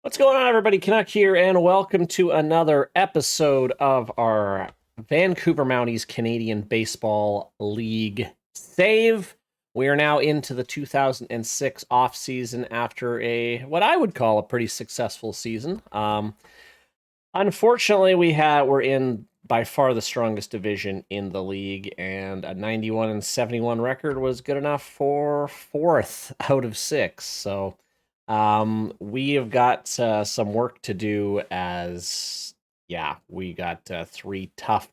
What's going on, everybody? Canuck here, and welcome to another episode of our Vancouver Mounties Canadian Baseball League save. We are now into the 2006 offseason after what I would call a pretty successful season. Unfortunately, we're in by far the strongest division in the league, and a 91-71 record was good enough for fourth out of six. So we have got some work to do as, yeah, we got three tough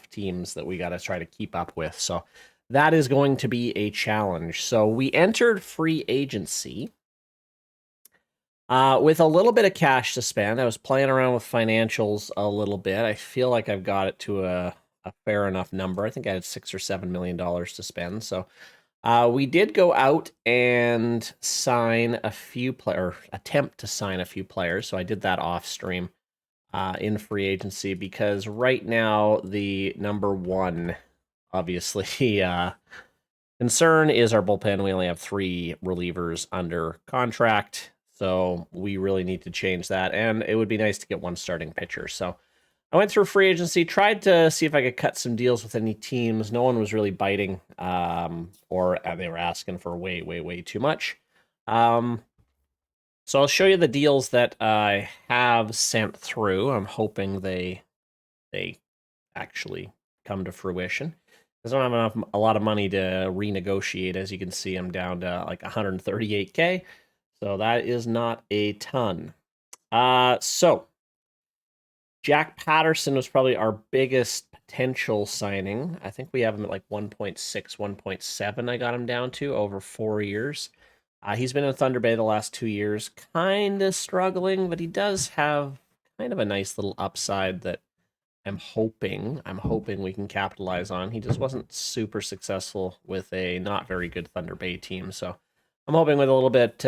teams that we got to try to keep up with. So that is going to be a challenge. So we entered free agency with a little bit of cash to spend. I was playing around with financials a little bit. I feel like I've got it to a fair enough number. I think I had $6 or $7 million to spend. So we did go out and sign a few players, attempt to sign a few players. So I did that off stream in free agency because right now the number one, obviously, concern is our bullpen. We only have three relievers under contract. So we really need to change that. And it would be nice to get one starting pitcher. So I went through free agency, tried to see if I could cut some deals with any teams. No one was really biting, or they were asking for way too much. So I'll show you the deals that I have sent through. I'm hoping they actually come to fruition. Because I don't have a lot of money to renegotiate. As you can see, I'm down to like 138K. So that is not a ton. So Jack Patterson was probably our biggest potential signing. I think we have him at like 1.6, 1.7. I got him down to over 4 years. He's been in Thunder Bay the last 2 years, kind of struggling, but he does have kind of a nice little upside that I'm hoping we can capitalize on. He just wasn't super successful with a not very good Thunder Bay team, so I'm hoping with a little bit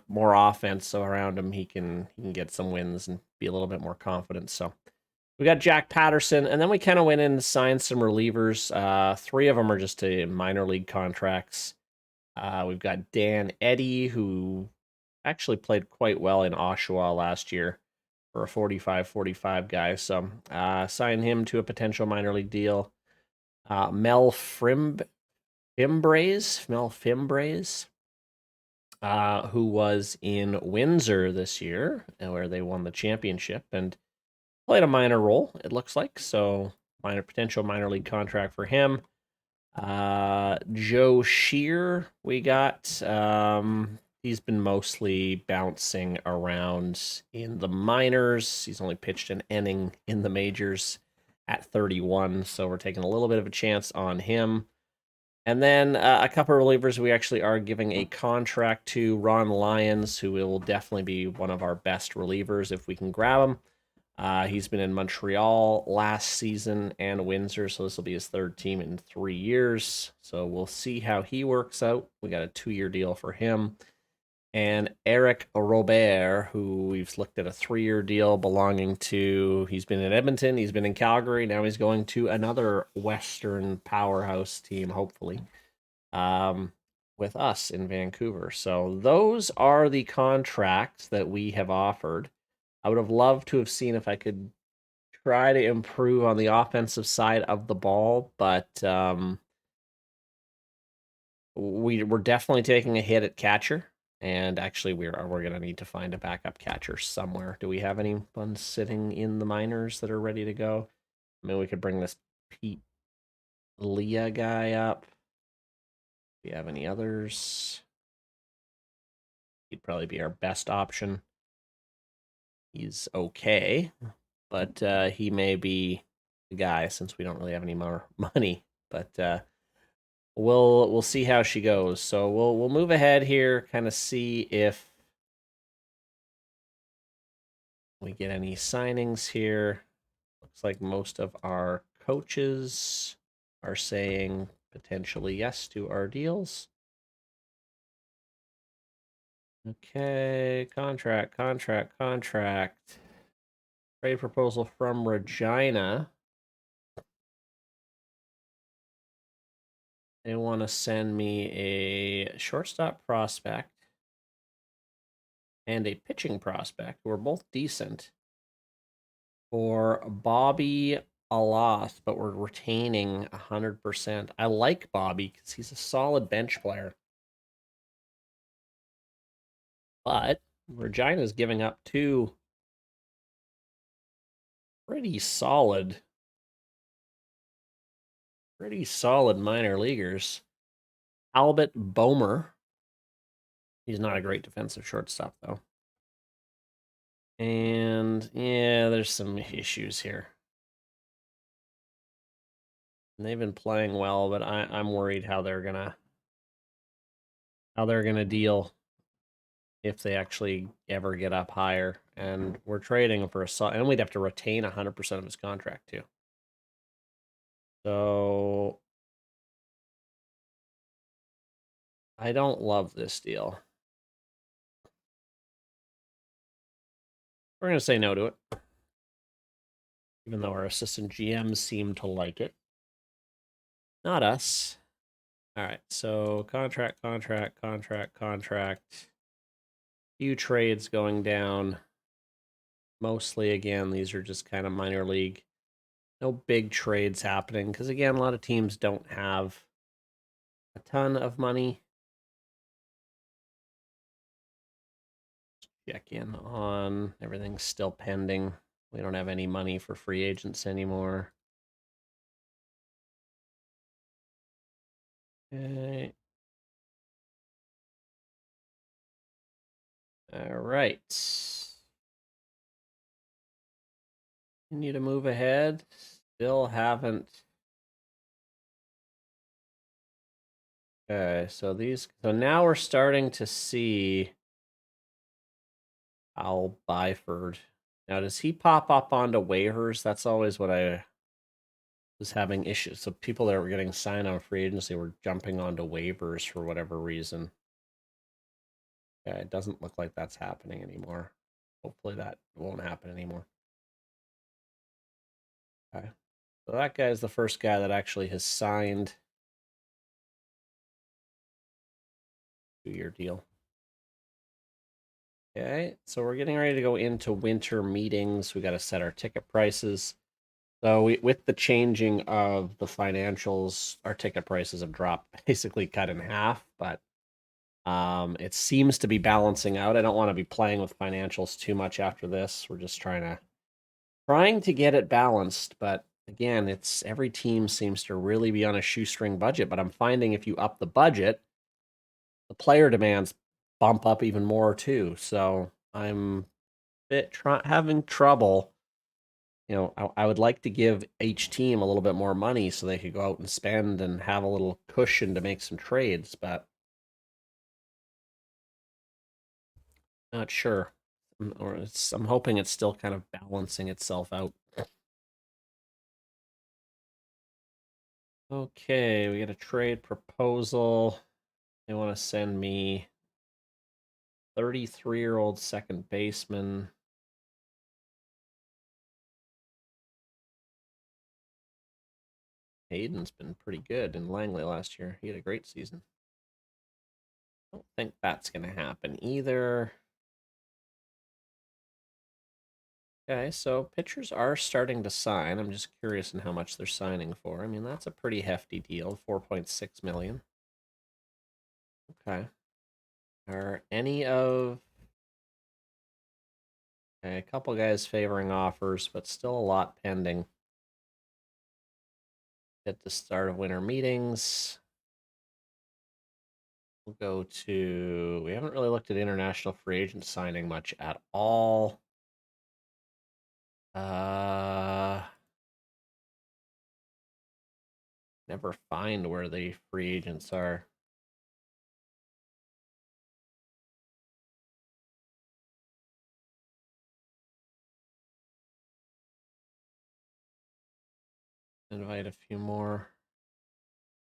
more offense around him, he can get some wins and be a little bit more confident. So we got Jack Patterson, and then we kind of went in and signed some relievers. Three of them are just minor league contracts. We've got Dan Eddy, who actually played quite well in Oshawa last year for a 45-45 guy. So sign him to a potential minor league deal. Mel Fimbraze, who was in Windsor this year, where they won the championship and played a minor role, it looks like. So potential minor league contract for him. Joe Shear, we got. He's been mostly bouncing around in the minors. He's only pitched an inning in the majors at 31, so we're taking a little bit of a chance on him. And then a couple of relievers we actually are giving a contract to. Ron Lyons, who will definitely be one of our best relievers if we can grab him. He's been in Montreal last season and Windsor, so this will be his third team in 3 years. So we'll see how he works out. We got a 2-year deal for him. And Eric Robert, who we've looked at a 3-year deal belonging to, he's been in Edmonton, he's been in Calgary, now he's going to another Western powerhouse team, hopefully, with us in Vancouver. So those are the contracts that we have offered. I would have loved to have seen if I could try to improve on the offensive side of the ball, but we're definitely taking a hit at catcher. And actually, we're going to need to find a backup catcher somewhere. Do we have anyone sitting in the minors that are ready to go? I mean, we could bring this Pete Leah guy up. Do we have any others? He'd probably be our best option. He's okay, but he may be the guy since we don't really have any more money. But we'll see how she goes. So we'll move ahead here, kind of see if we get any signings here. Looks like most of our coaches are saying potentially yes to our deals. Okay, contract. Trade proposal from Regina. They want to send me a shortstop prospect and a pitching prospect who are both decent for Bobby Alas, but we're retaining 100%. I like Bobby because he's a solid bench player. But Regina's giving up two pretty solid minor leaguers. Talbot Bomer. He's not a great defensive shortstop, though. And yeah, there's some issues here. And they've been playing well, but I'm worried how they're gonna deal if they actually ever get up higher. And we're trading him for and we'd have to retain 100% of his contract too. So I don't love this deal. We're gonna say no to it, even though our assistant GMs seem to like it. Not us. All right, so contract. Few trades going down. Mostly, again, these are just kind of minor league. No big trades happening because, again, a lot of teams don't have a ton of money. Check in on everything's still pending. We don't have any money for free agents anymore. Okay. All right. Continue to move ahead. Still haven't. Okay, so now we're starting to see Al Byford. Now, does he pop up onto waivers? That's always what I was having issues. So people that were getting signed on free agency were jumping onto waivers for whatever reason. Yeah, it doesn't look like that's happening anymore. Hopefully that won't happen anymore. Okay. So that guy is the first guy that actually has signed a 2-year deal. Okay, so we're getting ready to go into winter meetings. We got to set our ticket prices. So with the changing of the financials, our ticket prices have dropped, basically cut in half, but it seems to be balancing out. I don't want to be playing with financials too much after this. We're just trying to get it balanced, but again, it's every team seems to really be on a shoestring budget, but I'm finding if you up the budget, the player demands bump up even more too. So I'm having trouble. You know, I would like to give each team a little bit more money so they could go out and spend and have a little cushion to make some trades, but not sure. I'm hoping it's still kind of balancing itself out. Okay, we get a trade proposal. They want to send me 33-year-old second baseman. Hayden's been pretty good in Langley last year. He had a great season. I don't think that's going to happen either. Okay, so pitchers are starting to sign. I'm just curious in how much they're signing for. I mean, that's a pretty hefty deal, 4.6 million. Okay. Are any of a couple guys favoring offers, but still a lot pending. At the start of winter meetings. We'll go to, we haven't really looked at international free agent signing much at all. Never find where the free agents are. Invite a few more.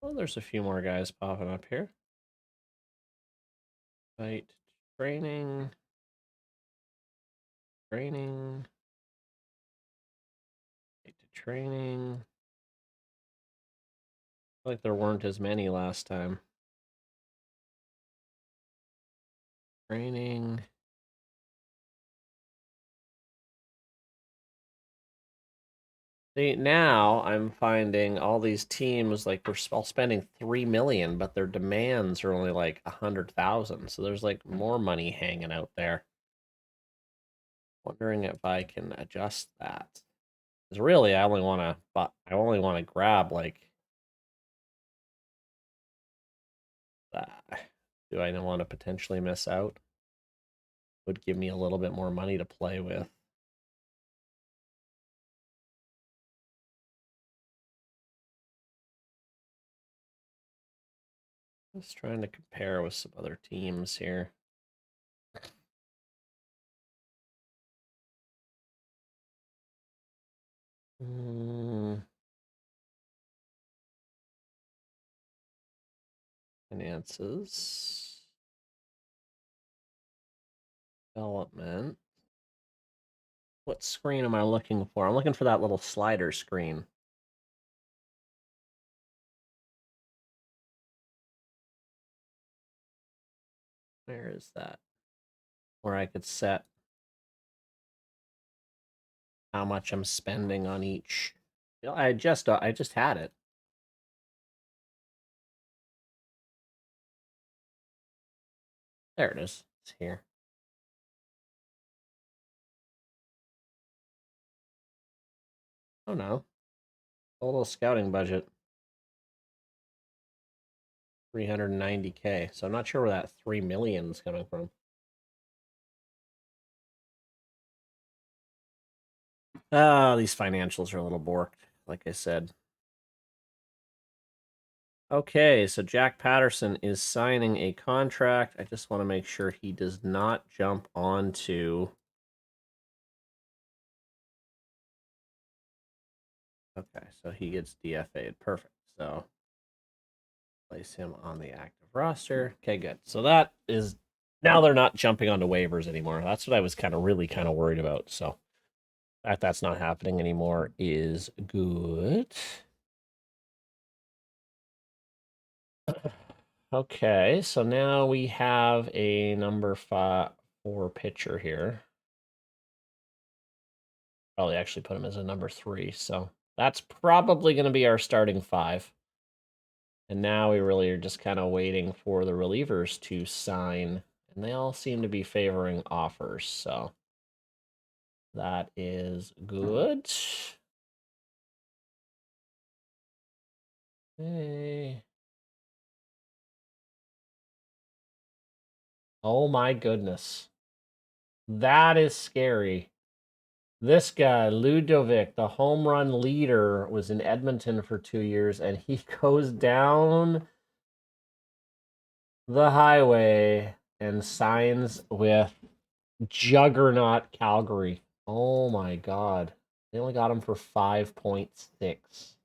Well, there's a few more guys popping up here. Invite training. Training. Invite to training. I feel like there weren't as many last time. Training. See, now I'm finding all these teams like we're all spending 3 million, but their demands are only like 100,000. So there's like more money hanging out there. Wondering if I can adjust that. Because really, I only want to grab like that. Do I want to potentially miss out? Would give me a little bit more money to play with. Just trying to compare with some other teams here. Finances. Development. What screen am I looking for? I'm looking for that little slider screen. Where is that? Where I could set how much I'm spending on each. I just had it. There it is. It's here. Oh no. Total scouting budget. 390K. So I'm not sure where that 3 million is coming from. These financials are a little borked, like I said. Okay, so Jack Patterson is signing a contract. I just want to make sure he does not jump onto. Okay, so he gets DFA'd. Perfect. So place him on the active roster. Okay, good. So that is now they're not jumping onto waivers anymore. That's what I was really worried about. So that's not happening anymore is good. Okay, so now we have a number 4 pitcher here. Probably actually put him as a number 3. So that's probably going to be our starting 5. And now we really are just kind of waiting for the relievers to sign. And they all seem to be favoring offers. So that is good. Hey. Oh my goodness. That is scary. This guy, Ludovic, the home run leader, was in Edmonton for 2 years, and he goes down the highway and signs with Juggernaut Calgary. Oh my God. They only got him for 5.6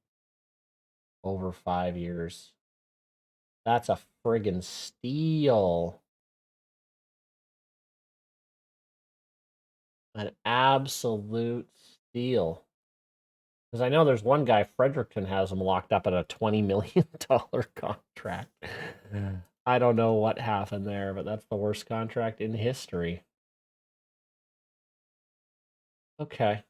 over 5 years. That's a friggin' steal. An absolute steal. Because I know there's one guy, Fredericton, has him locked up at a $20 million contract. I don't know what happened there, but that's the worst contract in history. Okay.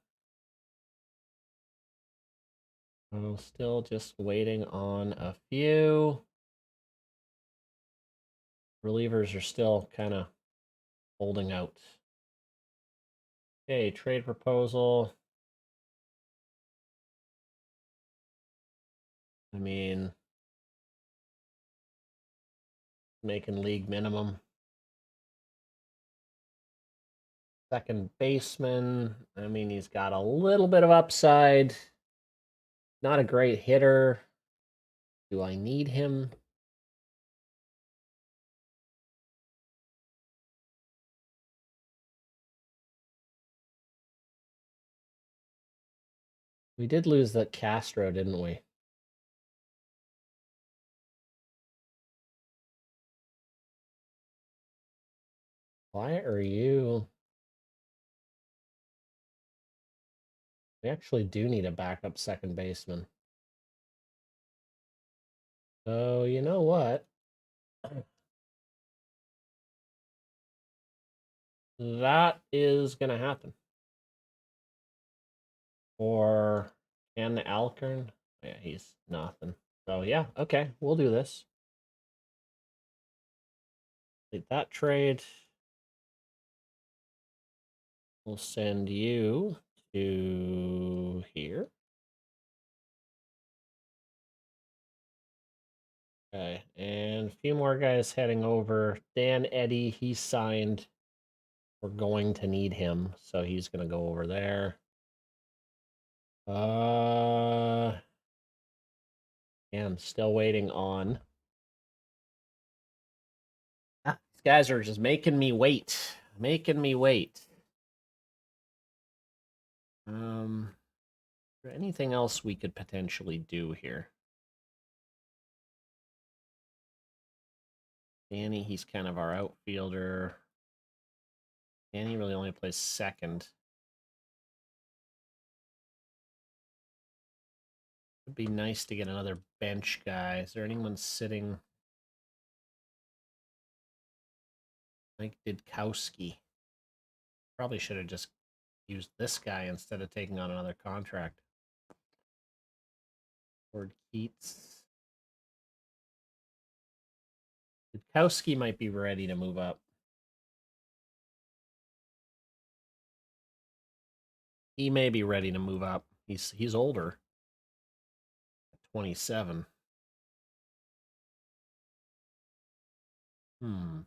I'm still just waiting on a few. Relievers are still kind of holding out. Okay, trade proposal. I mean, making league minimum. Second baseman. I mean, he's got a little bit of upside. Not a great hitter. Do I need him? We did lose that Castro, didn't we? Why are you? We actually do need a backup second baseman. So, you know what? That is going to happen. For And the Alkern. Yeah, he's nothing. So yeah, okay, we'll do this. Complete that trade. We'll send you to here. Okay, and a few more guys heading over. Dan Eddy, he signed. We're going to need him, so he's going to go over there. Yeah, I'm still waiting on. These guys are just making me wait. Making me wait. Is there anything else we could potentially do here? Danny, he's kind of our outfielder. Danny really only plays second. It'd be nice to get another bench guy. Is there anyone sitting? Mike Didkowski. Probably should have just used this guy instead of taking on another contract. Ford Keats. Didkowski might be ready to move up. He may be ready to move up. He's older. 27. I'm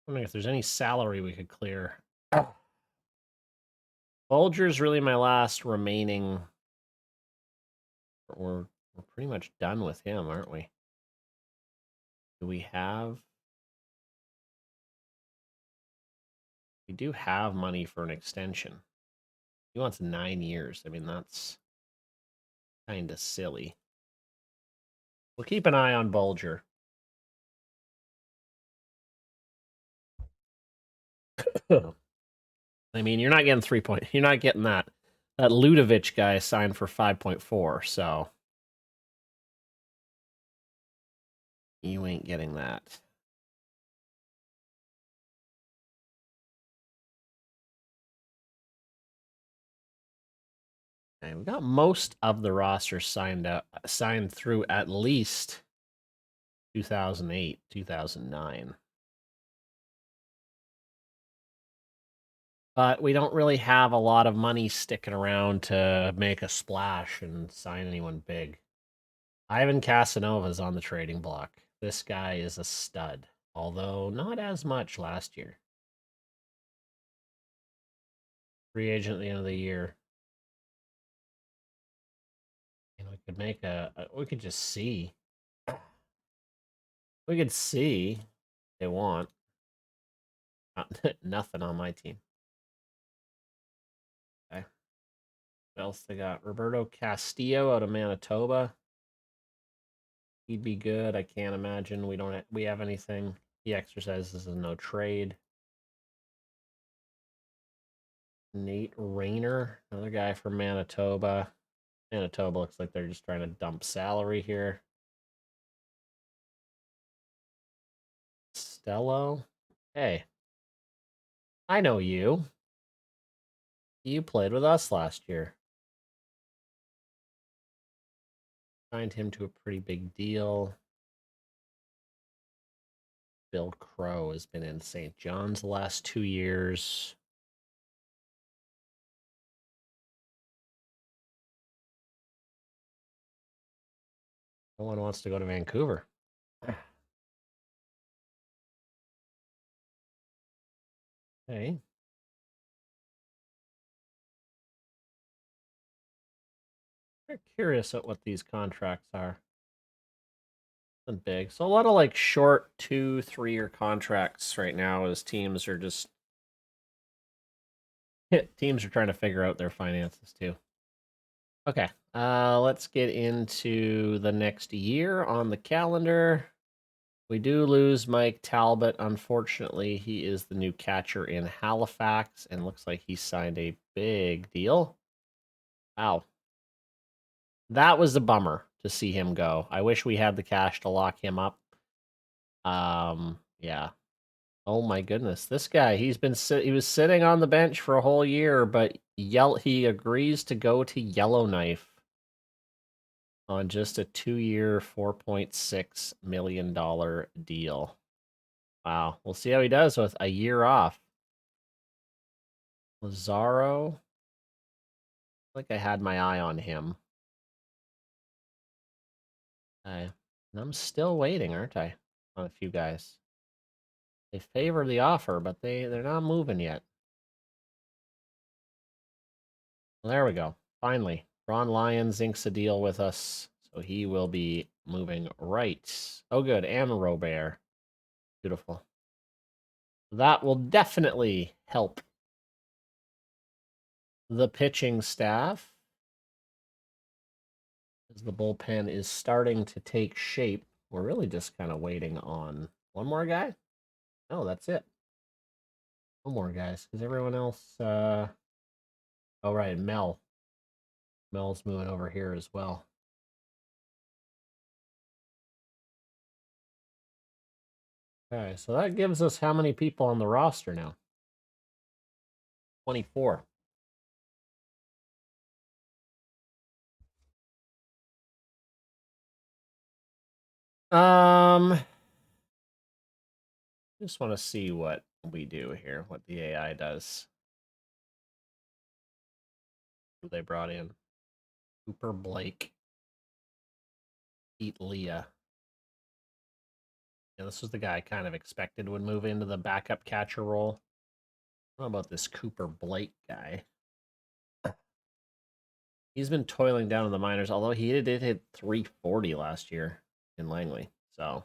wondering if there's any salary we could clear. Bulger's really my last remaining. We're pretty much done with him, aren't we? Do we have? We do have money for an extension. He wants 9 years. I mean, that's kind of silly. We'll keep an eye on Bulger. I mean, you're not getting 3 point. You're not getting that. That Ludovic guy signed for 5.4, so you ain't getting that. Okay, we got most of the roster signed through at least 2008, 2009. But we don't really have a lot of money sticking around to make a splash and sign anyone big. Ivan Casanova's on the trading block. This guy is a stud, although not as much last year. Free agent at the end of the year. And we could make we could just see. We could see if they want. Nothing on my team. Okay. What else they got? Roberto Castillo out of Manitoba. He'd be good. I can't imagine we have anything. He exercises no trade. Nate Rayner, another guy from Manitoba. Manitoba looks like they're just trying to dump salary here. Stello. Hey. I know you. You played with us last year. Signed him to a pretty big deal. Bill Crow has been in St. John's the last 2 years. No one wants to go to Vancouver. Hey. I'm curious at what these contracts are. Nothing big. So a lot of like short 2-3 year contracts right now as teams are just teams are trying to figure out their finances too. Okay. Let's get into the next year on the calendar. We do lose Mike Talbot. Unfortunately, he is the new catcher in Halifax and looks like he signed a big deal. Wow. That was a bummer to see him go. I wish we had the cash to lock him up. Yeah. Oh my goodness, this guy, he was sitting on the bench for a whole year, but he agrees to go to Yellowknife on just a 2-year, $4.6 million deal. Wow, we'll see how he does with a year off. Lazaro, I think I had my eye on him. I'm still waiting, aren't I, on a few guys? They favor the offer, but they're not moving yet. Well, there we go. Finally, Ron Lyons inks a deal with us, so he will be moving right. Oh, good, and Robert. Beautiful. That will definitely help the pitching staff, as the bullpen is starting to take shape. We're really just kind of waiting on one more guy. Oh, that's it. No more guys, because everyone else. Oh, right, Mel. Mel's moving over here as well. Okay, so that gives us how many people on the roster now? 24. Just want to see what we do here, what the AI does. Who they brought in? Cooper Blake. Pete Leah. Yeah, this was the guy I kind of expected would move into the backup catcher role. I don't know about this Cooper Blake guy. He's been toiling down in the minors, although he did hit 340 last year in Langley. So,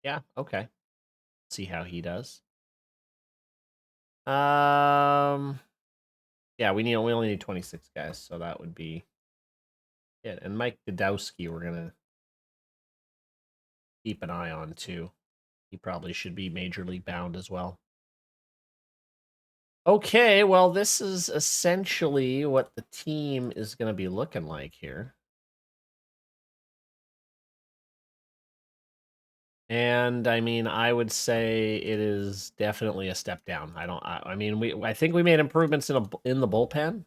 yeah, okay. See how he does. Yeah, we only need 26 guys, so that would be it. And Mike Godowski, we're gonna keep an eye on too. He probably should be major league bound as well. Okay, well, this is essentially what the team is going to be looking like here. And I mean, I would say it is definitely a step down. I think we made improvements in the bullpen.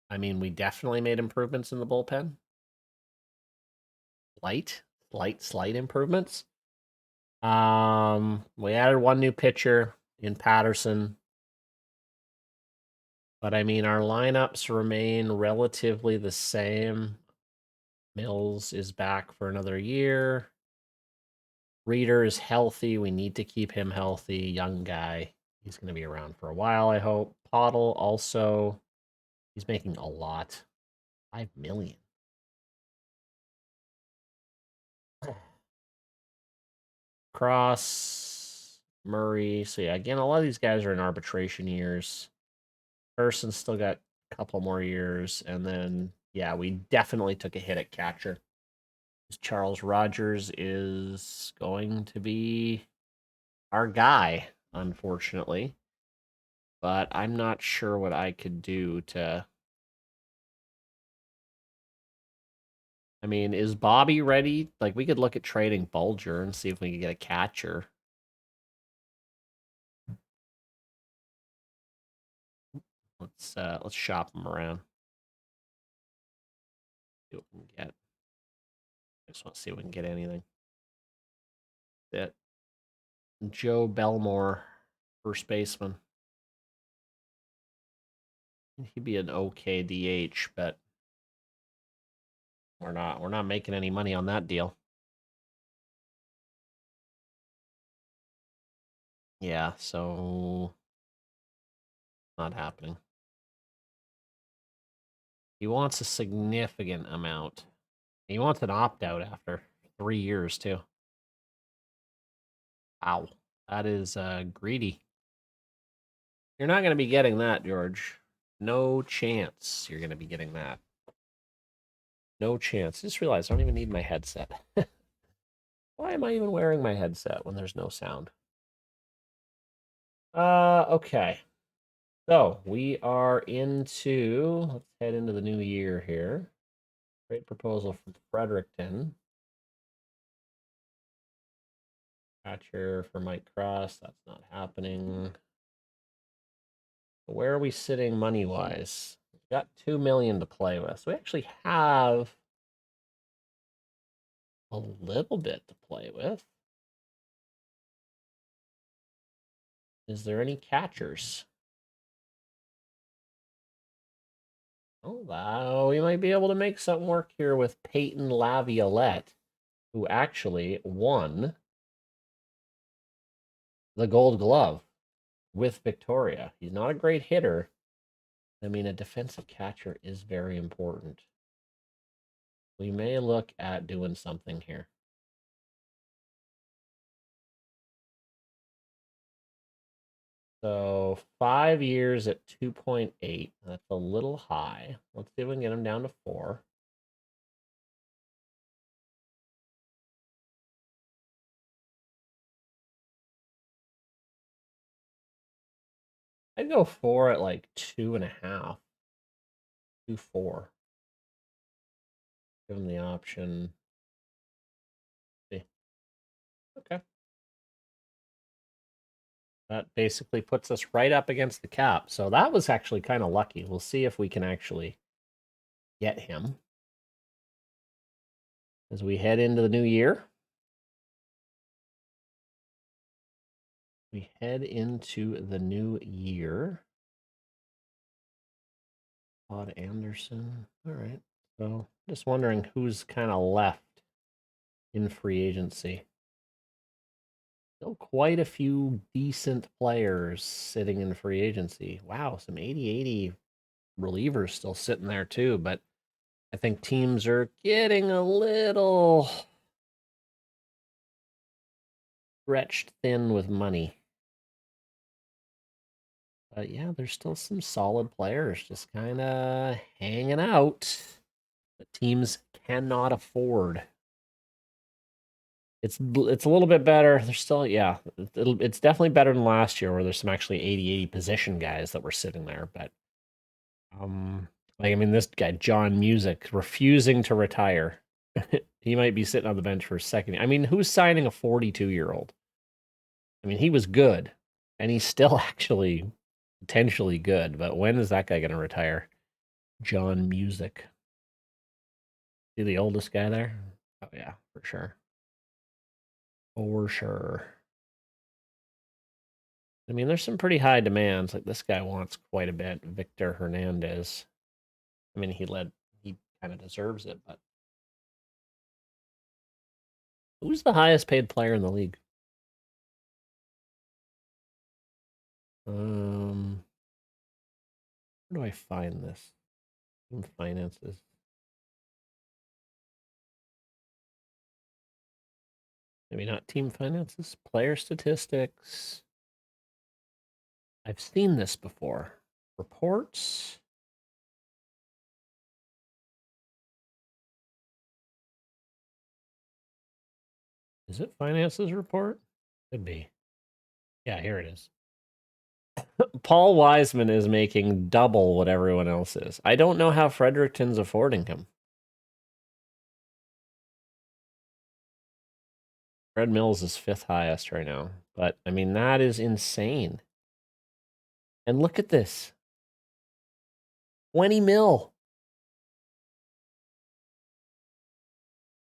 I mean, we definitely made improvements in the bullpen. Slight improvements. We added one new pitcher in Patterson. But I mean, our lineups remain relatively the same. Mills is back for another year. Reader is healthy. We need to keep him healthy. Young guy. He's going to be around for a while, I hope. Pottle also. He's making a lot. 5 million. Cross, Murray. So yeah, again, a lot of these guys are in arbitration years. Person's still got a couple more years. And then, yeah, we definitely took a hit at catcher. Charles Rogers is going to be our guy, unfortunately. But I'm not sure what I could do to... I mean, is Bobby ready? Like, we could look at trading Bulger and see if we can get a catcher. Let's shop him around. See what we can get. I just want to see if we can get anything. That's it. Joe Belmore, first baseman. He'd be an okay DH, but we're not making any money on that deal. Yeah, so not happening. He wants a significant amount. He wants an opt-out after 3 years, too. Wow. That is greedy. You're not going to be getting that, George. No chance you're going to be getting that. No chance. Just realized I don't even need my headset. Why am I even wearing my headset when there's no sound? Okay. So we are let's head into the new year here. Great proposal from Fredericton. Catcher for Mike Cross. That's not happening. Where are we sitting money-wise? We've got $2 million to play with. So we actually have a little bit to play with. Is there any catchers? Oh, wow. We might be able to make something work here with Peyton Laviolette, who actually won the Gold Glove with Victoria. He's not a great hitter. I mean, a defensive catcher is very important. We may look at doing something here. So 5 years at 2.8. That's a little high. Let's see if we can get him down to 4. I'd go 4 at like 2.5. 2.4. Give him the option. See. Okay. That basically puts us right up against the cap. So that was actually kind of lucky. We'll see if we can actually get him as we head into the new year. We head into the new year. Todd Anderson. All right. So just wondering who's kind of left in free agency. Still quite a few decent players sitting in free agency. Wow, some 80-80 relievers still sitting there too, but I think teams are getting a little stretched thin with money. But yeah, there's still some solid players just kind of hanging out that teams cannot afford. It's a little bit better. There's still, yeah, it's definitely better than last year where there's some actually 80-80 position guys that were sitting there. But like, I mean, this guy, John Music, refusing to retire. He might be sitting on the bench for a second. I mean, who's signing a 42-year-old? I mean, he was good, and he's still actually potentially good. But when is that guy going to retire? John Music. See the oldest guy there? Oh, yeah, for sure. For sure. I mean, there's some pretty high demands. Like this guy wants quite a bit. Victor Hernandez. I mean, he kind of deserves it, but who's the highest paid player in the league? Where do I find this? Team finances. Maybe not team finances. Player statistics. I've seen this before. Reports. Is it finances report? Could be. Yeah, here it is. Paul Wiseman is making double what everyone else is. I don't know how Fredericton's affording him. Fred Mills is 5th highest right now. But, I mean, that is insane. And look at this. 20 mil.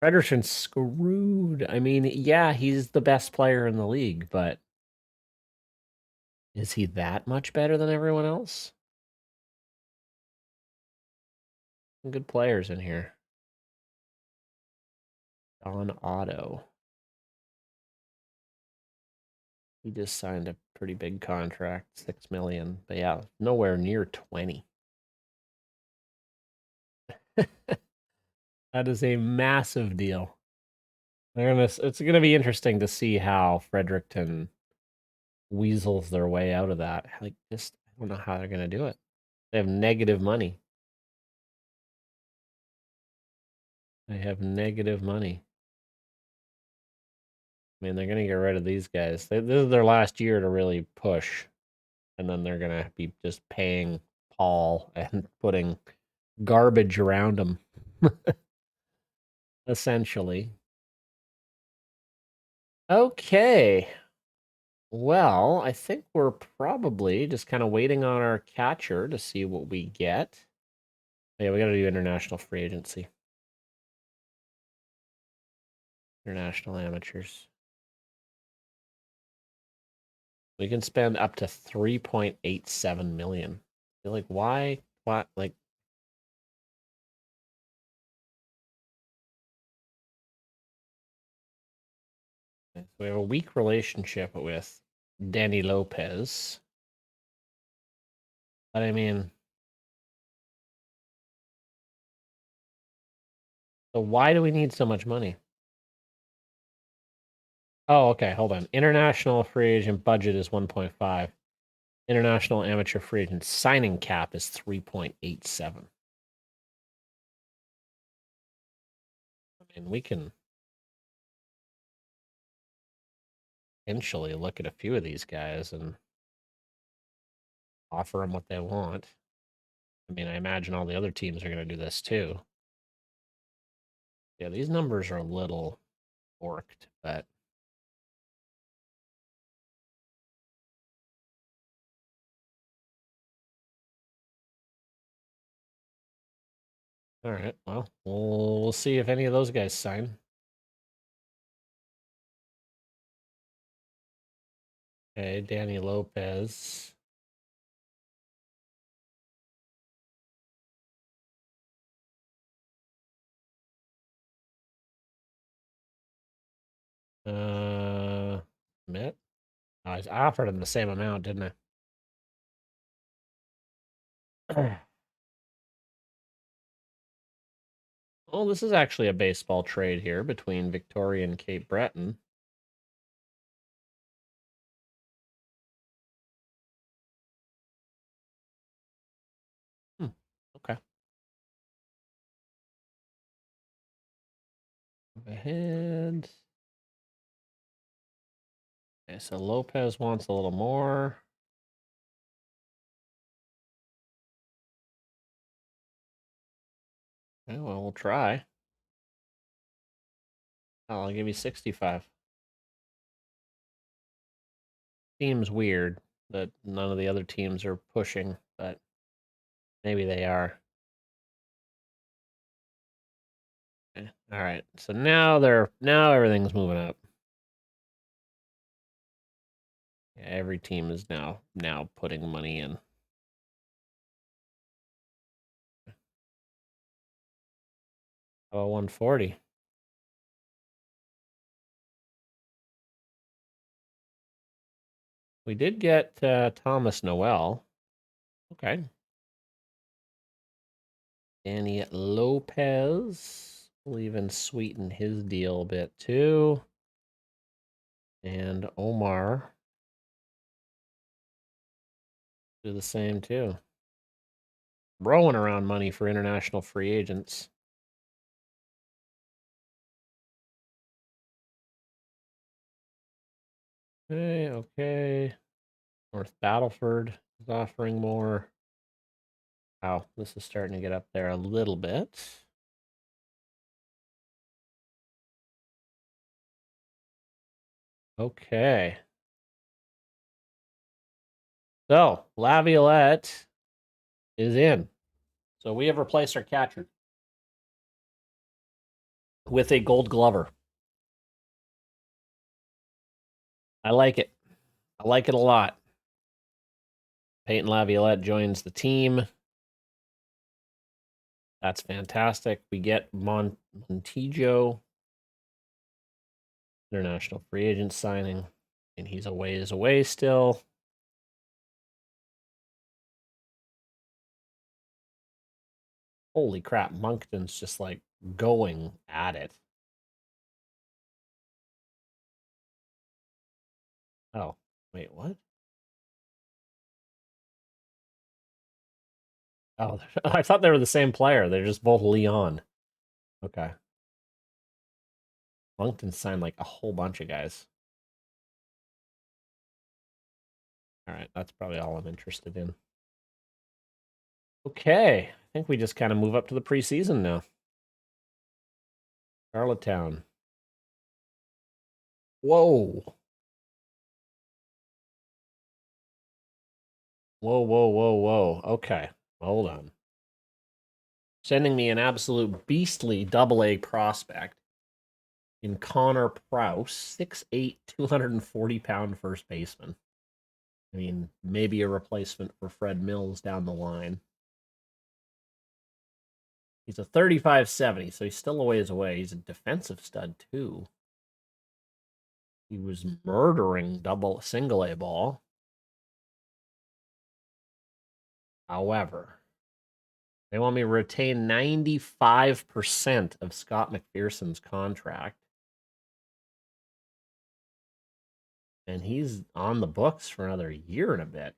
Fredericton's screwed. I mean, yeah, he's the best player in the league, but is he that much better than everyone else? Some good players in here. Don Otto. He just signed a pretty big contract, $6 million. But yeah, nowhere near 20. That is a massive deal. It's gonna be interesting to see how Fredericton weasels their way out of that. Like, just I don't know how they're gonna do it. They have negative money. They have negative money. I mean, they're gonna get rid of these guys. This is their last year to really push, and then they're gonna be just paying Paul and putting garbage around him, essentially. Okay. Well, I think we're probably just kind of waiting on our catcher to see what we get. Yeah, we got to do international free agency. International amateurs. We can spend up to 3.87 million. I feel like why? What? Like, so we have a weak relationship with Danny Lopez. But I mean, so why do we need so much money? Oh, okay. Hold on. International free agent budget is 1.5. International amateur free agent signing cap is 3.87. I mean, we can potentially look at a few of these guys and offer them what they want. I mean, I imagine all the other teams are going to do this too. Yeah, these numbers are a little orked, but all right. Well, we'll see if any of those guys sign. Okay, Danny Lopez. Met. Oh, I offered him the same amount, didn't I? Oh, this is actually a baseball trade here between Victoria and Cape Breton. Okay. Go ahead. Okay, so Lopez wants a little more. Okay, well, we'll try. I'll give you 65. Seems weird that none of the other teams are pushing, but maybe they are. Okay. All right. So now everything's moving up. Yeah, every team is now putting money in. How about 140? We did get Thomas Noel. Okay. Danny Lopez will even sweeten his deal a bit too. And Omar do the same too. Throwing around money for international free agents. Okay. North Battleford is offering more. Wow, this is starting to get up there a little bit. Okay. So, Laviolette is in. So we have replaced our catcher with a gold glover. I like it. I like it a lot. Peyton Laviolette joins the team. That's fantastic. We get Montijo, international free agent signing, and he's a ways away still. Holy crap, Moncton's just like going at it. Oh, wait, what? Oh, I thought they were the same player. They're just both Leon. Okay. Moncton signed like a whole bunch of guys. All right, that's probably all I'm interested in. Okay, I think we just kind of move up to the preseason now. Charlottetown. Whoa. Whoa, whoa, whoa, whoa. Okay, hold on. Sending me an absolute beastly double-A prospect in Connor Prouse, 6'8", 240-pound first baseman. I mean, maybe a replacement for Fred Mills down the line. He's a 35-70, so he's still a ways away. He's a defensive stud, too. He was murdering single A ball. However, they want me to retain 95% of Scott McPherson's contract. And he's on the books for another year and a bit.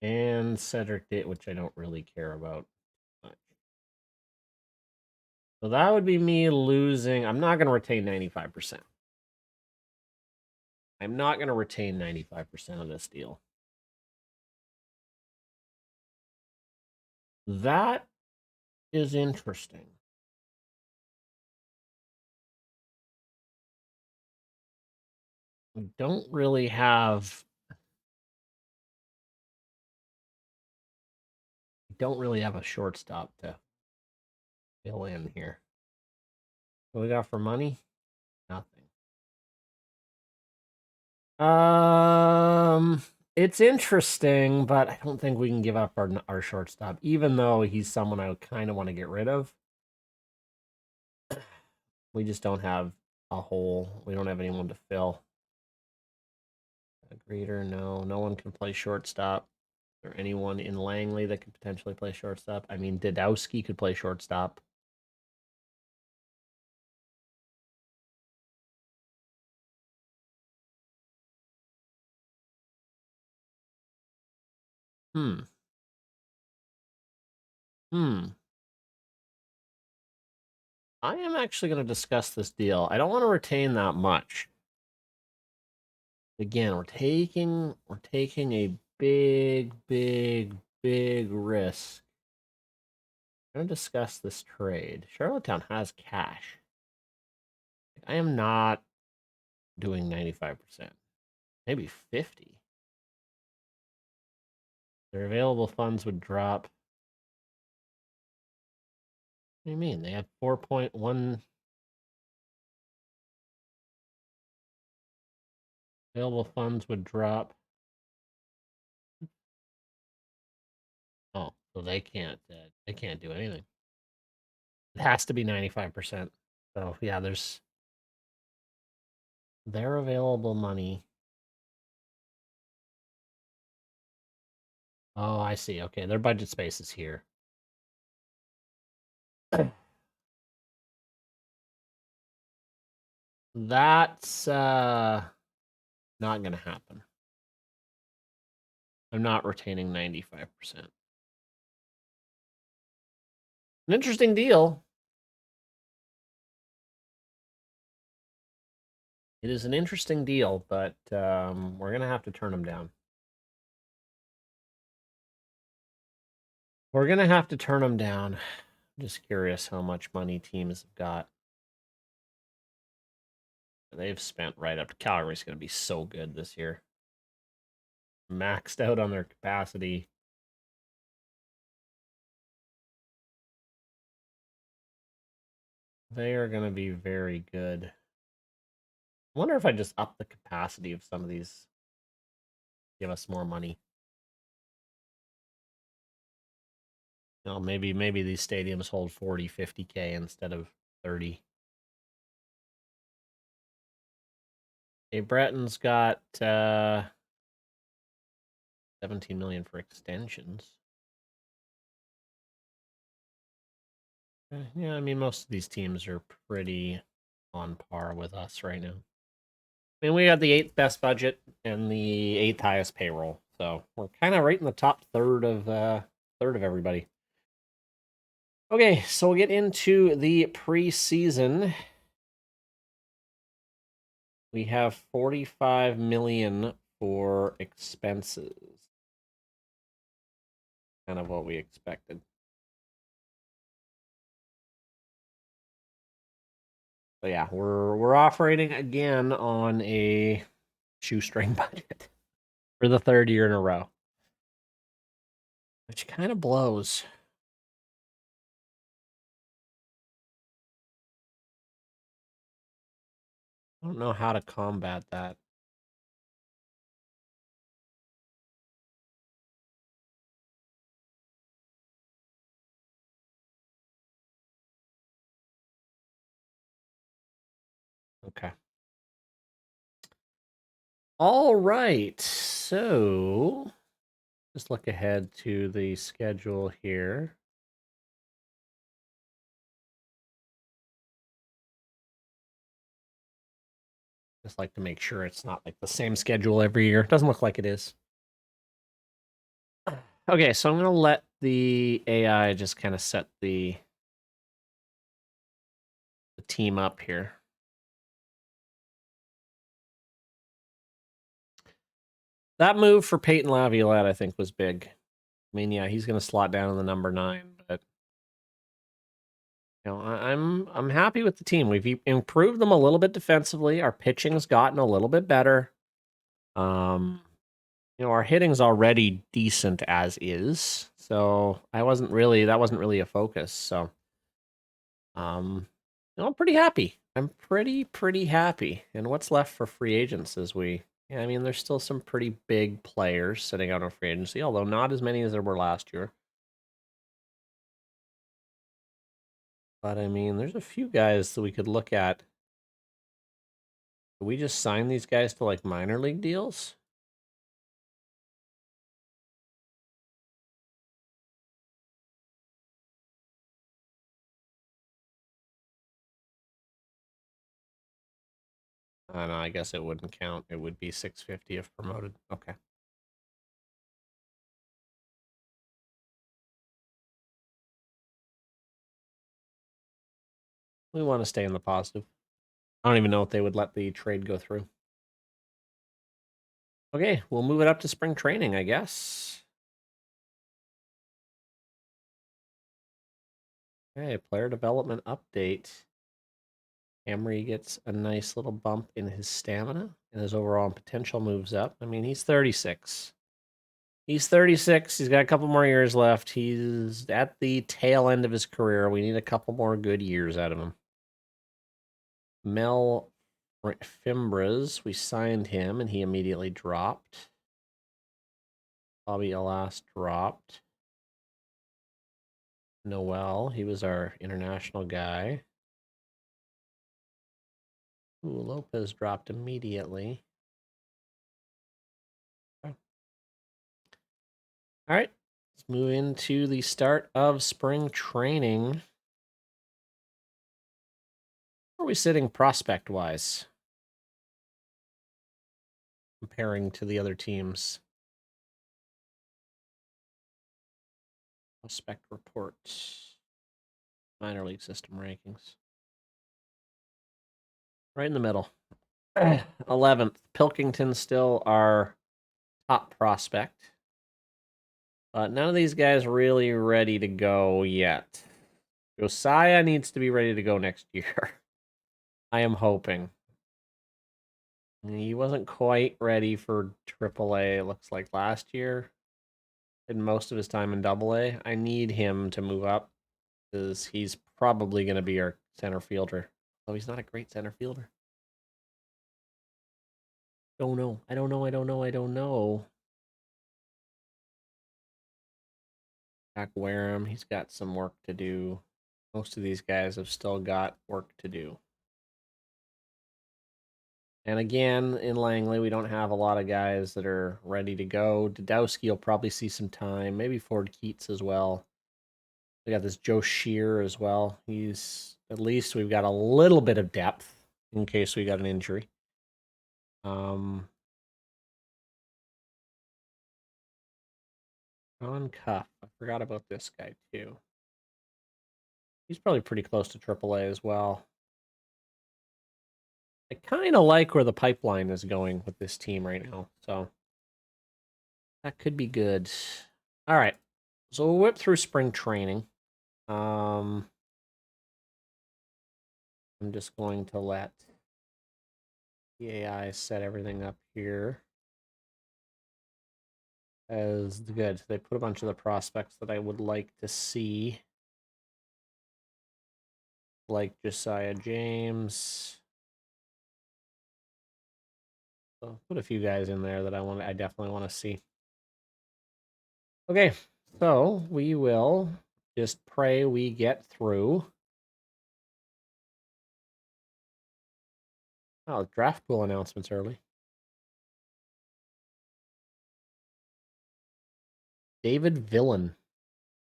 And Cedric Day, which I don't really care about much. So that would be me losing. I'm not going to retain 95%. I'm not going to retain 95% of this deal. That is interesting. We don't really have a shortstop to fill in here. What we got for money? Nothing. It's interesting, but I don't think we can give up our shortstop, even though he's someone I kind of want to get rid of. We just don't have a hole. We don't have anyone to fill. A greeter, no. No one can play shortstop. Is there anyone in Langley that could potentially play shortstop? I mean, Didowski could play shortstop. Hmm. I am actually going to discuss this deal. I don't want to retain that much. Again, we're taking a big risk. I'm going to discuss this trade. Charlottetown has cash. I am not doing 95%. Maybe 50. Their available funds would drop. What do you mean? They have 4.1 available funds would drop. Oh, so they can't do anything. It has to be 95%. So yeah, there's their available money. Oh, I see. Okay, their budget space is here. That's not gonna happen. I'm not retaining 95%. An interesting deal. It is an interesting deal, but we're gonna have to turn them down. We're gonna have to turn them down. I'm just curious how much money teams have got. They've spent right up to Calgary's gonna be so good this year. Maxed out on their capacity. They are gonna be very good. I wonder if I just up the capacity of some of these, give us more money. You know, maybe these stadiums hold 40, 50K instead of 30. Hey, Breton's got 17 million for extensions. Yeah, I mean, most of these teams are pretty on par with us right now. I mean, we got the 8th best budget and the 8th highest payroll, so we're kind of right in the top third of everybody. Okay, so we'll get into the preseason. We have 45 million for expenses. Kind of what we expected. So yeah, we're operating again on a shoestring budget for the third year in a row, which kind of blows. I don't know how to combat that. Okay. All right. So just look ahead to the schedule here. Just like to make sure it's not like the same schedule every year. Doesn't look like it is. Okay, so I'm going to let the AI just kind of set the team up here. That move for Peyton Laviolette, I think, was big. I mean, yeah, he's going to slot down in the number 9, but you know, I'm happy with the team. We've improved them a little bit defensively. Our pitching's gotten a little bit better. You know, our hitting's already decent as is, so that wasn't really a focus. So, you know, I'm pretty happy. I'm pretty happy. And what's left for free agents is yeah, I mean, there's still some pretty big players sitting out on free agency, although not as many as there were last year. But I mean, there's a few guys that we could look at. Could we just sign these guys to like minor league deals? No, I guess it wouldn't count. It would be 650 if promoted. Okay. We want to stay in the positive. I don't even know if they would let the trade go through. Okay, we'll move it up to spring training, I guess. Okay, player development update. Emery gets a nice little bump in his stamina, and his overall potential moves up. I mean, he's 36. He's 36. He's got a couple more years left. He's at the tail end of his career. We need a couple more good years out of him. Mel Fimbres, we signed him, and he immediately dropped. Bobby Alas dropped. Noel, he was our international guy. Ooh, Lopez dropped immediately. Okay. All right, let's move into the start of spring training. Where are we sitting prospect-wise? Comparing to the other teams. Prospect report. Minor league system rankings. Right in the middle. 11th. Pilkington still our top prospect. But none of these guys really ready to go yet. Josiah needs to be ready to go next year. I am hoping. He wasn't quite ready for AAA, it looks like last year. Did most of his time in AA. I need him to move up because he's probably going to be our center fielder. Though he's not a great center fielder. Don't know. I don't know. Jack Wareham, he's got some work to do. Most of these guys have still got work to do. And again, in Langley, we don't have a lot of guys that are ready to go. Dudowski will probably see some time. Maybe Ford Keats as well. We got this Joe Shear as well. He's at least we've got a little bit of depth in case we got an injury. John Cuff. I forgot about this guy too. He's probably pretty close to AAA as well. I kind of like where the pipeline is going with this team right now, so that could be good. All right, so we'll whip through spring training. I'm just going to let the AI set everything up here as good. They put a bunch of the prospects that I would like to see, like Josiah James. So put a few guys in there that I definitely want to see. Okay, so we will just pray we get through. Oh, draft pool announcements early. David Villain.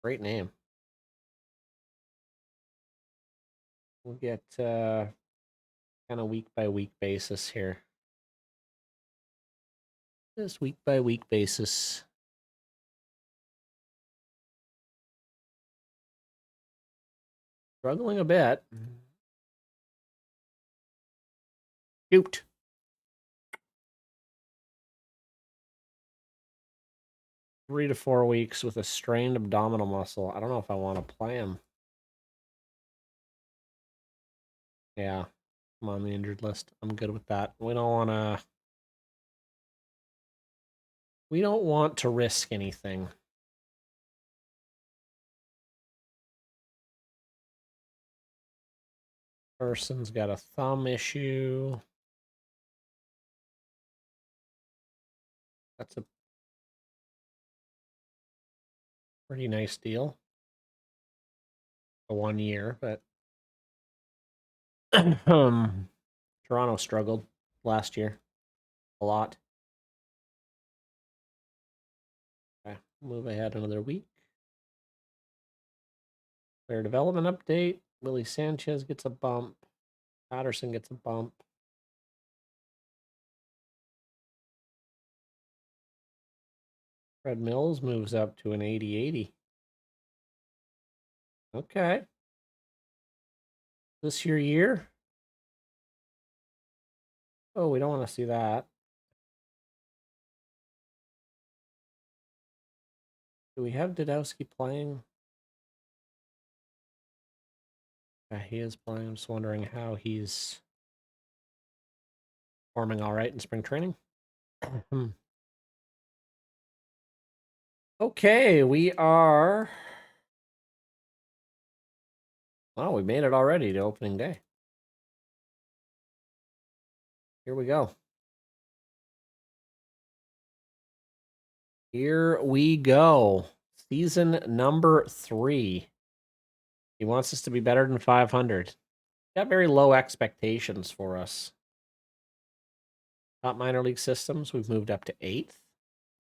Great name. We'll get kind of week by week basis here. Just week by week basis. Struggling a bit. Shoot. 3 to 4 weeks with a strained abdominal muscle. I don't know if I want to play him. Yeah, I'm on the injured list. I'm good with that. We don't want to risk anything. Person's got a thumb issue. That's a pretty nice deal. For 1 year, but Toronto struggled last year a lot. Okay, move ahead another week. Player development update. Willie Sanchez gets a bump. Patterson gets a bump. Fred Mills moves up to an 80-80. Okay. This your year? Oh, we don't want to see that. Do we have Dudowski playing? Yeah, he is playing. I'm just wondering how he's performing all right in spring training. Okay, we are... Wow, we made it already to opening day. Here we go. Here we go. Season number 3. He wants us to be better than 500. Got very low expectations for us. Top minor league systems, we've moved up to 8th.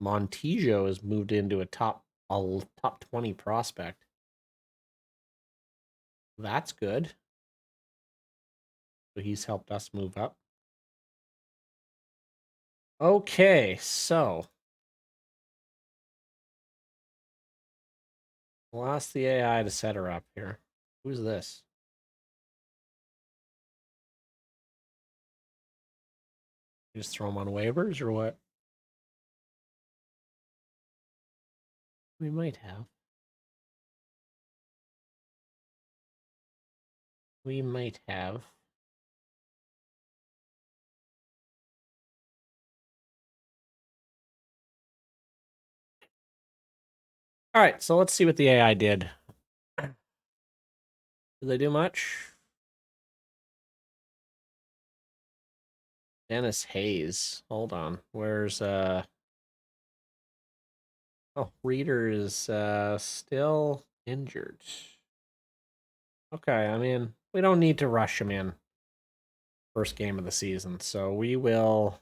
Montijo has moved into a top 20 prospect. That's good. So he's helped us move up. Okay, so we'll ask the AI to set her up here. Who's this? You just throw them on waivers or what? We might have. We might have. All right, so let's see what the AI did. Did they do much? Dennis Hayes. Hold on. Where's Oh, Reader is still injured. Okay, I mean, we don't need to rush him in. First game of the season, so we will.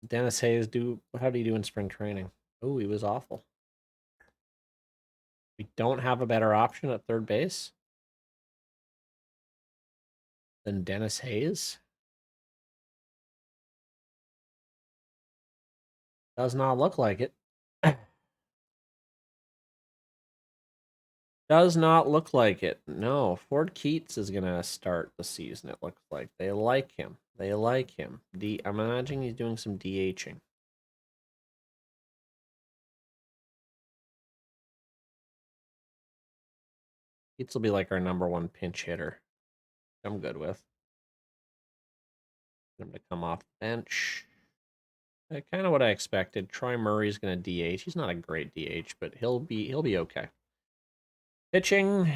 Dennis Hayes how did he do in spring training? Oh, he was awful. We don't have a better option at third base than Dennis Hayes. Does not look like it. Does not look like it. No, Ford Keats is gonna start the season. It looks like they like him. They like him. I'm imagining he's doing some DHing. Keats will be like our #1 pinch hitter. I'm good with. Get him to come off the bench. Kind of what I expected. Troy Murray's going to DH. He's not a great DH, but he'll be okay. Pitching.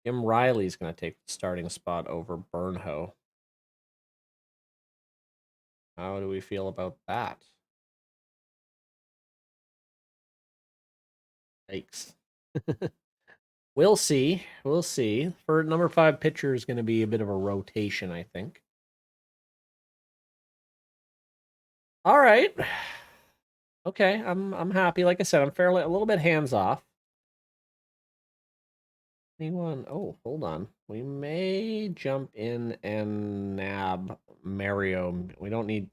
Jim Riley's going to take the starting spot over Burnho. How do we feel about that? Yikes. We'll see. We'll see. For #5 pitcher is going to be a bit of a rotation, I think. All right. Okay, I'm happy. Like I said, I'm fairly a little bit hands off. Anyone? Oh, hold on. We may jump in and nab Mario. We don't need.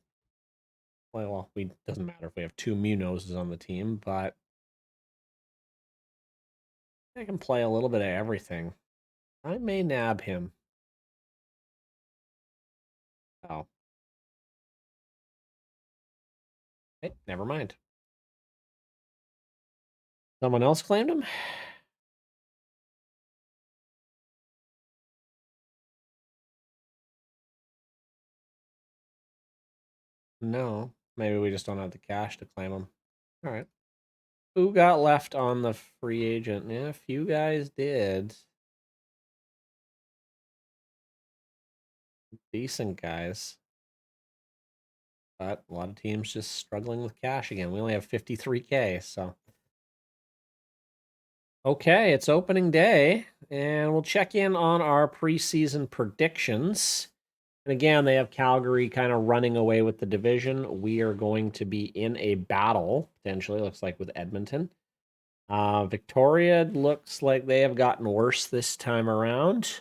Well, we doesn't matter if we have 2 Munoses on the team, but I can play a little bit of everything. I may nab him. Oh. Hey, never mind. Someone else claimed him? No. Maybe we just don't have the cash to claim him. All right. Who got left on the free agent? Yeah, a few guys did. Decent guys. But a lot of teams just struggling with cash again. We only have 53K, so. Okay, it's opening day, and we'll check in on our preseason predictions. And again, they have Calgary kind of running away with the division. We are going to be in a battle, potentially, looks like, with Edmonton. Victoria looks like they have gotten worse this time around.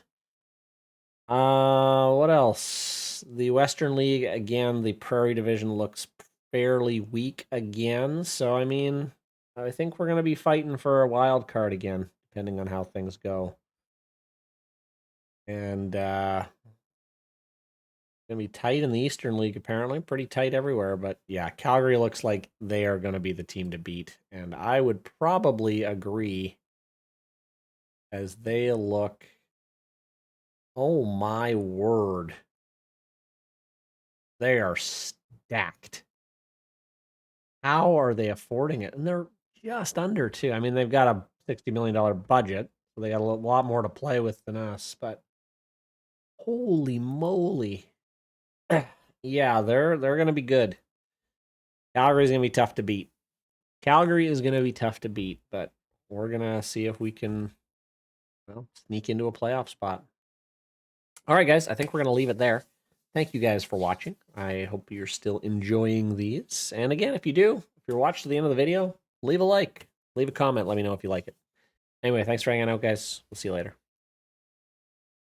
What else? The Western League, again, the Prairie Division looks fairly weak again. So, I mean, I think we're going to be fighting for a wild card again, depending on how things go. And going to be tight in the Eastern League, apparently. Pretty tight everywhere. But yeah, Calgary looks like they are going to be the team to beat. And I would probably agree, as they look. Oh my word. They are stacked. How are they affording it? And they're just under too. I mean, they've got a $60 million budget, so they got a lot more to play with than us. But holy moly, yeah, they're going to be good. Calgary's going to be tough to beat. Calgary is going to be tough to beat, but we're going to see if we can, well, sneak into a playoff spot. All right, guys, I think we're going to leave it there. Thank you guys for watching. I hope you're still enjoying these. And again, if you do, if you're watching to the end of the video, leave a like, leave a comment, let me know if you like it. Anyway, thanks for hanging out, guys. We'll see you later.